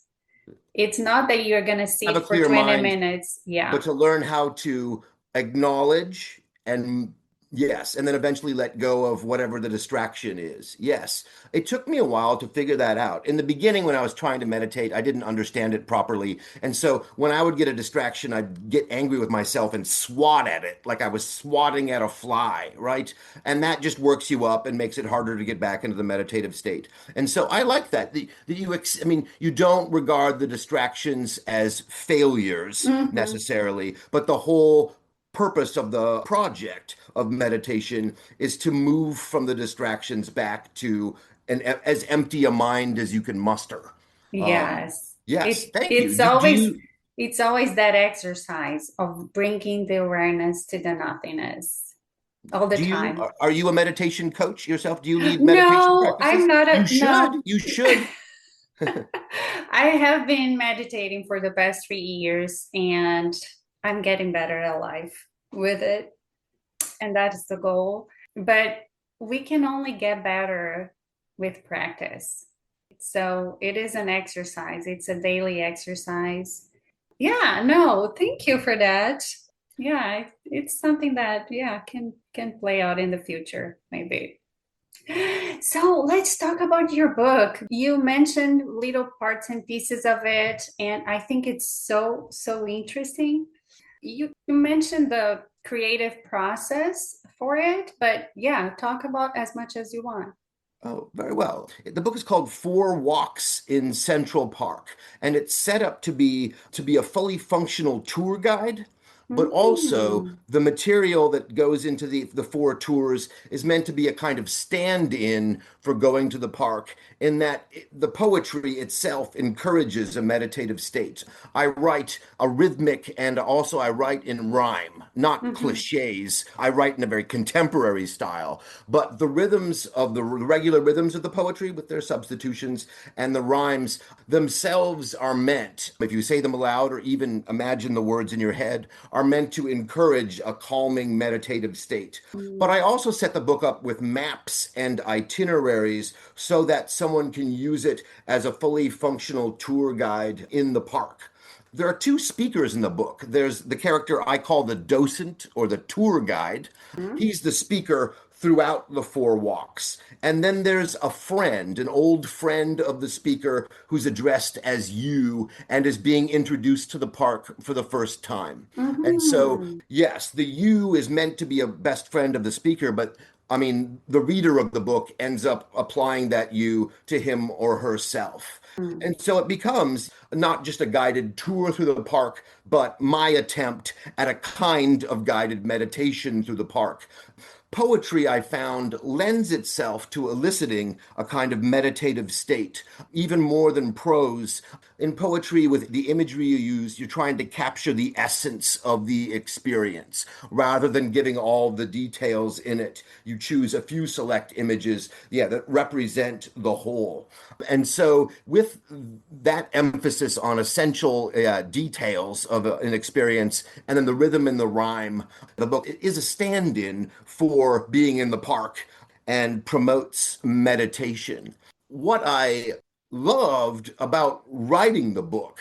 It's not that you're going to Have a sit for clear 20 mind, minutes. but Yeah. to learn how to acknowledge and yes, and then eventually let go of whatever the distraction is. Yes, it took me a while to figure that out. In the beginning, when I was trying to meditate, I didn't understand it properly. And so when I would get a distraction, I'd get angry with myself and swat at it like I was swatting at a fly, right? And that just works you up and makes it harder to get back into the meditative state. And so I like that. I mean, you don't regard the distractions as failures Hmm. necessarily, but the whole purpose of the project of meditation is to move from the distractions back to as empty a mind as you can muster. Um, Yes. yes, It thank you. it's Do always you it's always that exercise of bringing the awareness to the nothingness all the time. are you a meditation coach yourself? Do you lead meditation No, I'm practices? not You a should. no. You should. I have been meditating for the past 3 years, and I'm getting better at life with it. And that's the goal. But we can only get better with practice. So it is an exercise, it's a daily exercise. Yeah, no, thank you for that. Yeah, it's something that yeah can play out in the future, maybe. So let's talk about your book. You mentioned little parts and pieces of it, and I think it's so interesting. You mentioned the creative process for it, but yeah, talk about as much as you want. Oh, very well. The book is called Four Walks in Central Park, and it's set up to be a fully functional tour guide, but also Mm, the material that goes into the four tours is meant to be a kind of stand-in for going to the park, in that the poetry itself encourages a meditative state. I write a rhythmic and also I write in rhyme, not hmm. cliches. I write in a very contemporary style, but the rhythms of the regular rhythms of the poetry with their substitutions and the rhymes themselves are meant, if you say them aloud or even imagine the words in your head, are are meant to encourage a calming meditative state. But Mm. I also set the book up with maps and itineraries so that someone can use it as a fully functional tour guide in the park. There are two speakers in the book. There's the character I call the docent or the tour guide. He's the speaker throughout the four walks. And then there's a friend, an old friend of the speaker who's addressed as you and is being introduced to the park for the first time. And so, Mhm. yes, the you is meant to be a best friend of the speaker, but I mean, the reader of the book ends up applying that you to him or herself. Mm. And so it becomes not just a guided tour through the park, but my attempt at a kind of guided meditation through the park. Poetry, I found, lends itself to eliciting a kind of meditative state, even more than prose. In poetry, with the imagery you use, you're trying to capture the essence of the experience rather than giving all the details in it. You choose a few select images, yeah, that represent the whole. And so, with that emphasis on essential details of an experience, and then the rhythm and the rhyme, the book is a stand in for being in the park and promotes meditation. What I loved about writing the book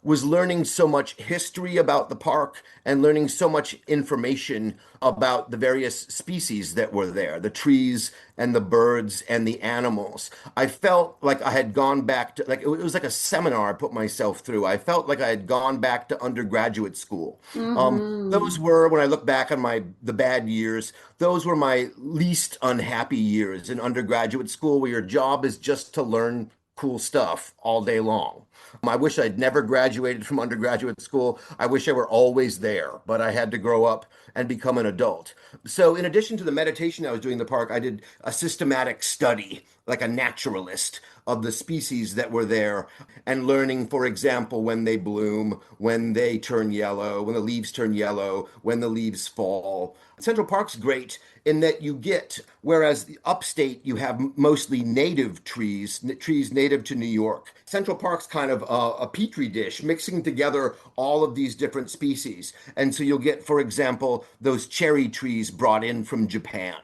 was learning so much history about the park and learning so much information about the various species that were there, the trees and the birds and the animals. I felt like I had gone back to, like, it was like a seminar I put myself through. I felt like I had gone back to undergraduate school. Those Mhm. were, when I look back on the bad years, those were my least unhappy years in undergraduate school, where your job is just to learn cool stuff all day long. I wish I'd never graduated from undergraduate school. I wish I were always there, but I had to grow up and become an adult. So, in addition to the meditation I was doing in the park, I did a systematic study, like a naturalist, of the species that were there and learning, for example, when they bloom, when they turn yellow, when the leaves turn yellow, when the leaves fall. Central Park's great in that you get, whereas the upstate you have mostly native trees, trees native to New York. Central Park's kind of a petri dish, mixing together all of these different species. And so you'll get, for example, those cherry trees brought in from Japan.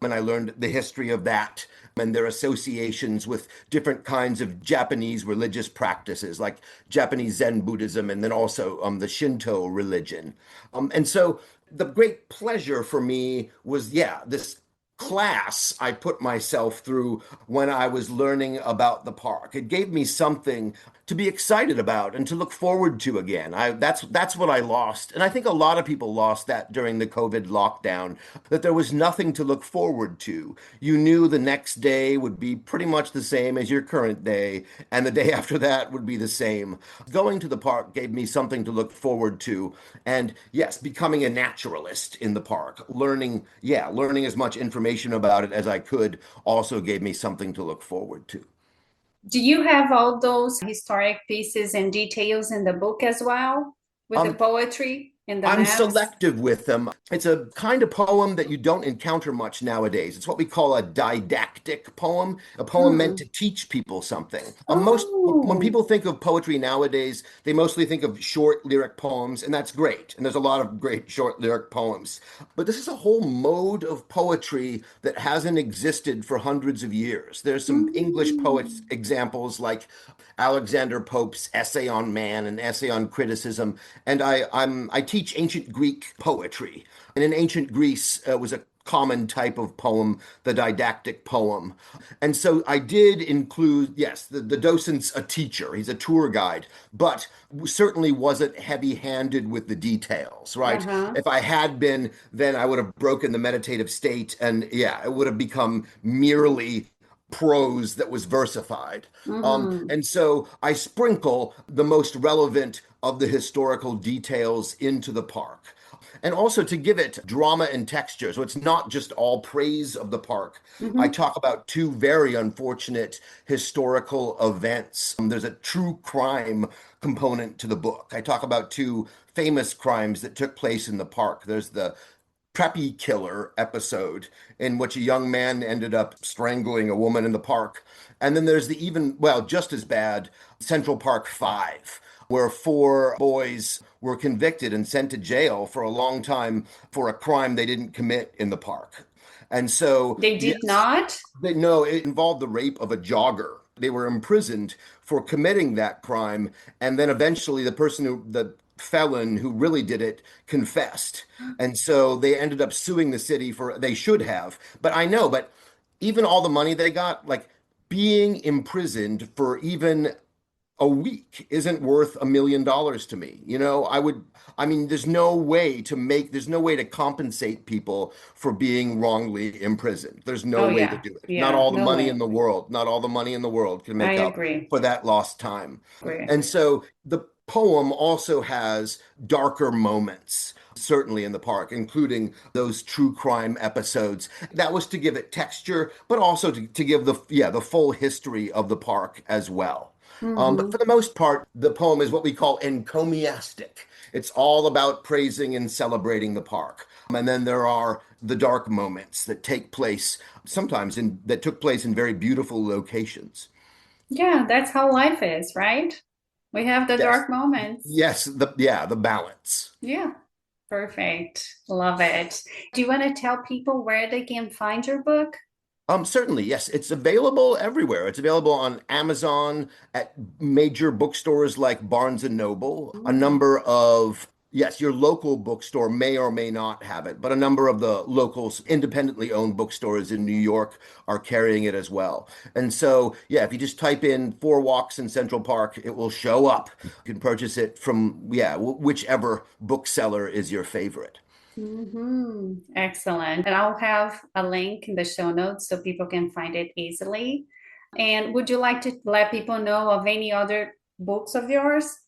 And I learned the history of that and their associations with different kinds of Japanese religious practices, like Japanese Zen Buddhism, and then also the Shinto religion. And so the great pleasure for me was, yeah, this class I put myself through when I was learning about the park. It gave me something to be excited about and to look forward to again. That's what I lost. And I think a lot of people lost that during the COVID lockdown, that there was nothing to look forward to. You knew the next day would be pretty much the same as your current day, and the day after that would be the same. Going to the park gave me something to look forward to. And yes, becoming a naturalist in the park, learning, yeah, learning as much information about it as I could also gave me something to look forward to. Do you have all those historic pieces and details in the book as well, with the Um, poetry and the I'm maps? selective with them. It's a kind of poem that you don't encounter much nowadays. It's what we call a didactic poem, a poem meant Mm. to teach people something. When Oh. people think of poetry nowadays, they mostly think of short lyric poems, and that's great. And there's a lot of great short lyric poems. But this is a whole mode of poetry that hasn't existed for hundreds of years. There's some English poets Mm. examples like Alexander Pope's essay on man and essay on criticism, and I teach ancient Greek poetry. And in ancient Greece, was a common type of poem, the didactic poem. And so I did include, yes, the docent's a teacher, he's a tour guide, but certainly wasn't heavy handed with the details, right? Uh-huh. If I had been, then I would have broken the meditative state, and yeah, it would have become merely prose that was versified. Mm-hmm. And so I sprinkle the most relevant of the historical details into the park. And also to give it drama and texture. So it's not just all praise of the park. I Mm-hmm. talk about two very unfortunate historical events. There's a true crime component to the book. I talk about two famous crimes that took place in the park. There's the Preppy Killer episode in which a young man ended up strangling a woman in the park. And then there's the even, well, just as bad Central Park 5. where four boys were convicted and sent to jail for a long time for a crime they didn't commit in the park. And so, They did yes, not? no, it involved the rape of a jogger. They were imprisoned for committing that crime, and then eventually the felon who really did it confessed. And so they ended up suing the city for, they should have. But I know, but even all the money they got, like being imprisoned for even a week isn't worth $1 million to me. I mean, there's no way to compensate people for being wrongly imprisoned. There's no Oh, way to yeah. do it. Not Yeah. all the No money in way. the world, not all the money in the world can I make up agree. for that lost time. Agree. And so the poem also has darker moments. Certainly in the park, including those true crime episodes. That was to give it texture, but also to give the full history of the park as well. But Mm-hmm. for the most part, the poem is what we call encomiastic. It's all about praising and celebrating the park. And then there are the dark moments that take place sometimes that took place in very beautiful locations. Yeah, that's how life is, right? We have the Yes. dark moments. Yes, the balance. Yeah, perfect. Love it. Do you want to tell people where they can find your book? Certainly, yes. It's available everywhere. It's available on Amazon, at major bookstores like Barnes and Noble. A Mm. number of, yes, your local bookstore may or may not have it, but a number of the local independently owned bookstores in New York are carrying it as well. And so, yeah, if you just type in Four Walks in Central Park, it will show up. You can purchase it from, yeah, whichever bookseller is your favorite. Excellent. And I'll have a link in the show notes so people can find it easily. And would you like to let people know of any other books of yours?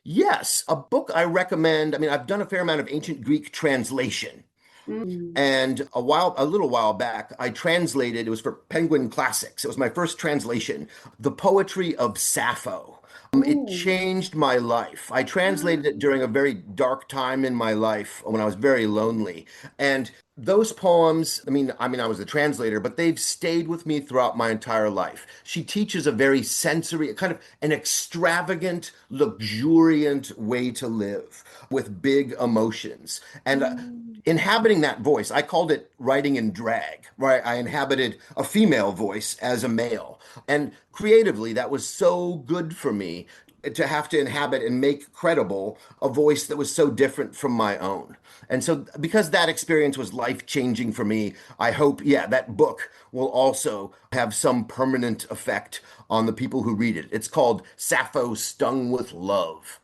Yes, a book I recommend. I mean, I've done a fair amount of ancient Greek translation. Mm. And a little while back, I translated, it was for Penguin Classics. It was my first translation, the poetry of Sappho. It Ooh. changed my life. I translated it during a very dark time in my life when I was very lonely. And those poems, I was the translator, but they've stayed with me throughout my entire life. She teaches a very sensory, kind of an extravagant, luxuriant way to live with big emotions. And Mm. inhabiting that voice, I called it writing in drag, right? I inhabited a female voice as a male. And creatively, that was so good for me to have to inhabit and make credible a voice that was so different from my own. And so, because that experience was life-changing for me, I hope, yeah, that book will also have some permanent effect on the people who read it. It's called Sappho Stung with Love.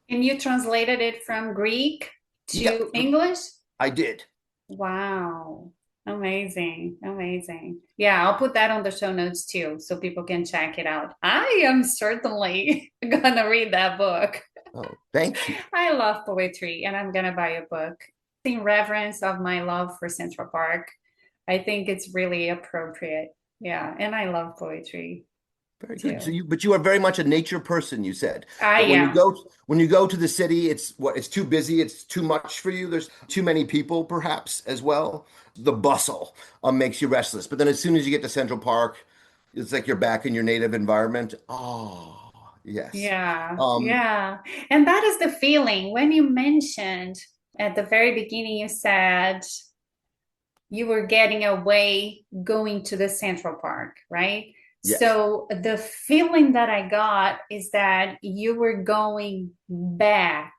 And you translated it from Greek Yep, to English? I did. Wow. Amazing. Amazing. Yeah, I'll put that on the show notes too, so people can check it out. I am certainly gonna read that book. Oh, thank you. I love poetry and I'm gonna buy a book. In reverence of my love for Central Park, I think it's really appropriate. Yeah, and I love poetry Very good. too. But you are very much a nature person, you said. I But am. when you go to the city, it's too busy, it's too much for you. There's too many people, perhaps, as well. The bustle makes you restless. But then as soon as you get to Central Park, it's like you're back in your native environment. Oh, yes. Yeah, Um, yeah. And that is the feeling. When you mentioned at the very beginning, you said you were getting away going to the Central Park, right? yes. So the feeling that I got is that you were going back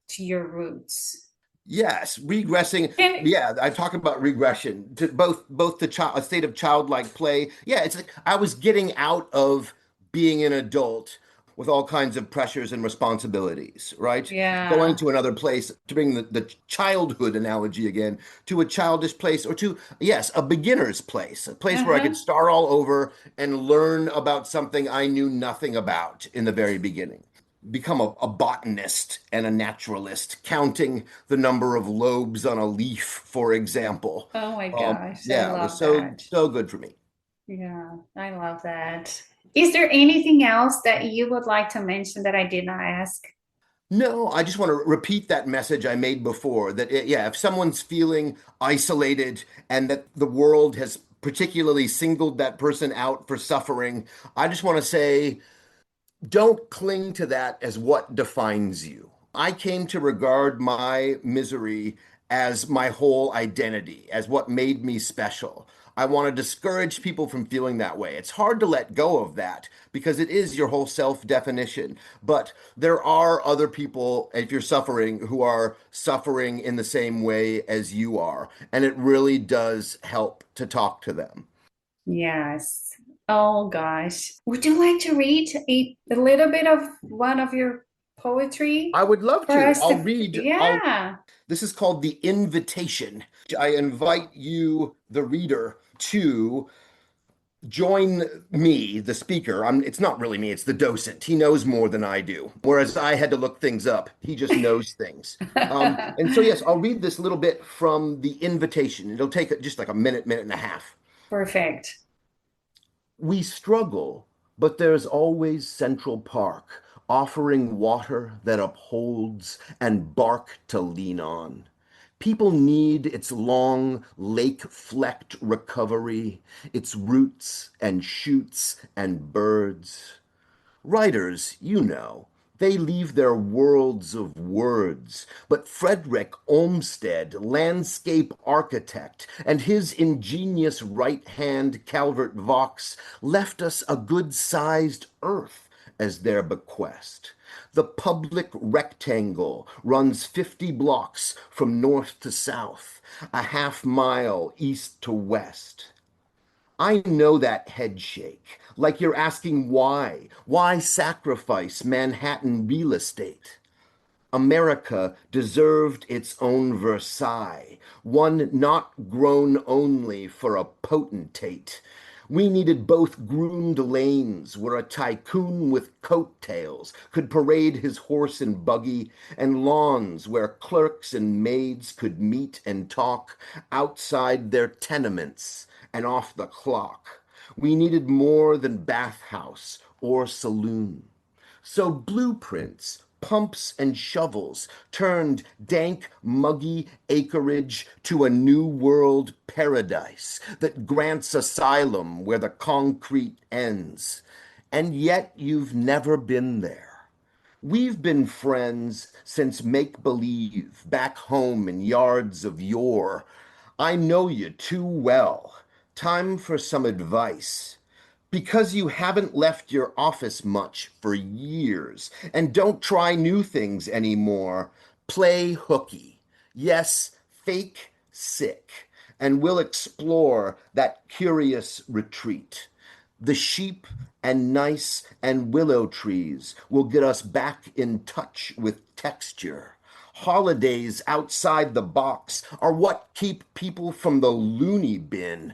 to your roots. Yes, regressing. And Yeah, I talk about regression to both the child, a state of childlike play. Yeah, it's like I was getting out of being an adult with all kinds of pressures and responsibilities, right? Going yeah. to another place to bring the childhood analogy again to a childish place or to, yes, a beginner's place, a place where I could Uh-huh. start all over and learn about something I knew nothing about in the very beginning, become a botanist and a naturalist, counting the number of lobes on a leaf, for example. Oh my gosh, I Yeah, it was love that. so good for me. Yeah, I love that. Is there anything else that you would like to mention that I did not ask? No, I just want to repeat that message I made before that, yeah, if someone's feeling isolated and that the world has particularly singled that person out for suffering, I just want to say, Don't cling to that as what defines you. I came to regard my misery as my whole identity, as what made me special. I want to discourage people from feeling that way. It's hard to let go of that because it is your whole self-definition. But there are other people, if you're suffering, who are suffering in the same way as you are. And it really does help to talk to them. Yes. Oh gosh. Would you like to read a little bit of one of your poetry I would love for to. us to, I'll yeah, This is called the invitation. I invite you, the reader, to join me, the speaker. It's not really me, it's the docent. He knows more than I do. Whereas I had to look things up, he just knows things. And so, yes, I'll read this little bit from the invitation. It'll take just like a minute, minute and a half. Perfect. We struggle, but there's always Central Park, offering water that upholds and bark to lean on. People need its long, lake-flecked recovery, its roots and shoots and birds. Writers, they leave their worlds of words, but Frederick Olmsted, landscape architect, and his ingenious right hand Calvert Vaux left us a good-sized earth as their bequest. The public rectangle runs 50 blocks from north to south, a half-mile east to west. I know that head shake, like you're asking why. Why sacrifice Manhattan real estate? America deserved its own Versailles, one not grown only for a potentate. We needed both groomed lanes where a tycoon with coattails could parade his horse and buggy, and lawns where clerks and maids could meet and talk outside their tenements and off the clock. We needed more than bathhouse or saloon. So blueprints, pumps, and shovels turned dank, muggy acreage to a new world paradise that grants asylum where the concrete ends. And yet you've never been there. We've been friends since make-believe back home in yards of yore. I know you too well. Time for some advice. Because you haven't left your office much for years and don't try new things anymore, play hooky. Yes, fake sick. And we'll explore that curious retreat. The sheep and nice and willow trees will get us back in touch with texture. Holidays outside the box are what keep people from the loony bin.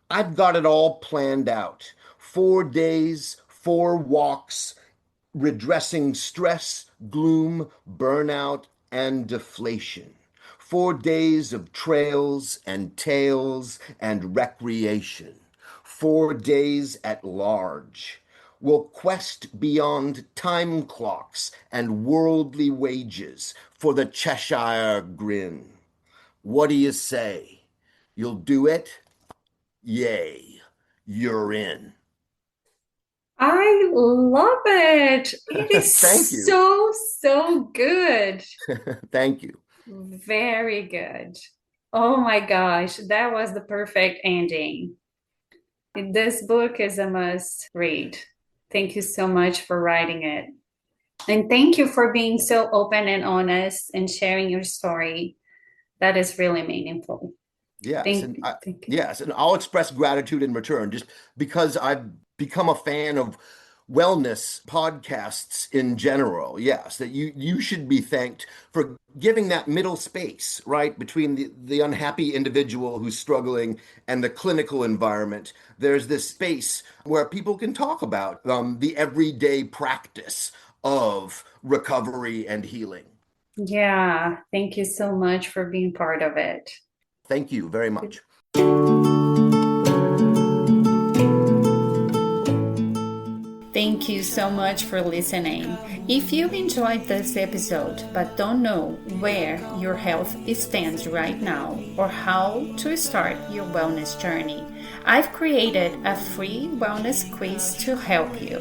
I've got it all planned out. 4 days, 4 walks, redressing stress, gloom, burnout, and deflation. 4 days of trails and tales and recreation. 4 days at large. We'll quest beyond time clocks and worldly wages for the Cheshire grin. What do you say? You'll do it? Yay, you're in. I love it. It is Thank you. so good. Thank you. Very good. Oh my gosh, that was the perfect ending. This book is a must read. Thank you so much for writing it. And thank you for being so open and honest and sharing your story. That is really meaningful. Yes, Thank you. yes, and I'll express gratitude in return just because I've become a fan of wellness podcasts in general. Yes, that you should be thanked for giving that middle space, right, between the unhappy individual who's struggling and the clinical environment. There's this space where people can talk about the everyday practice of recovery and healing. Yeah, thank you so much for being part of it. Thank you very much. Thank you so much for listening. If you enjoyed this episode but don't know where your health stands right now or how to start your wellness journey, I've created a free wellness quiz to help you.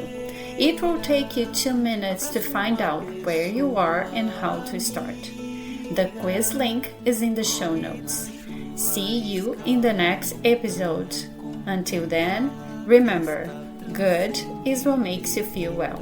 It will take you 2 minutes to find out where you are and how to start. The quiz link is in the show notes. See you in the next episode. Until then, remember, good is what makes you feel well.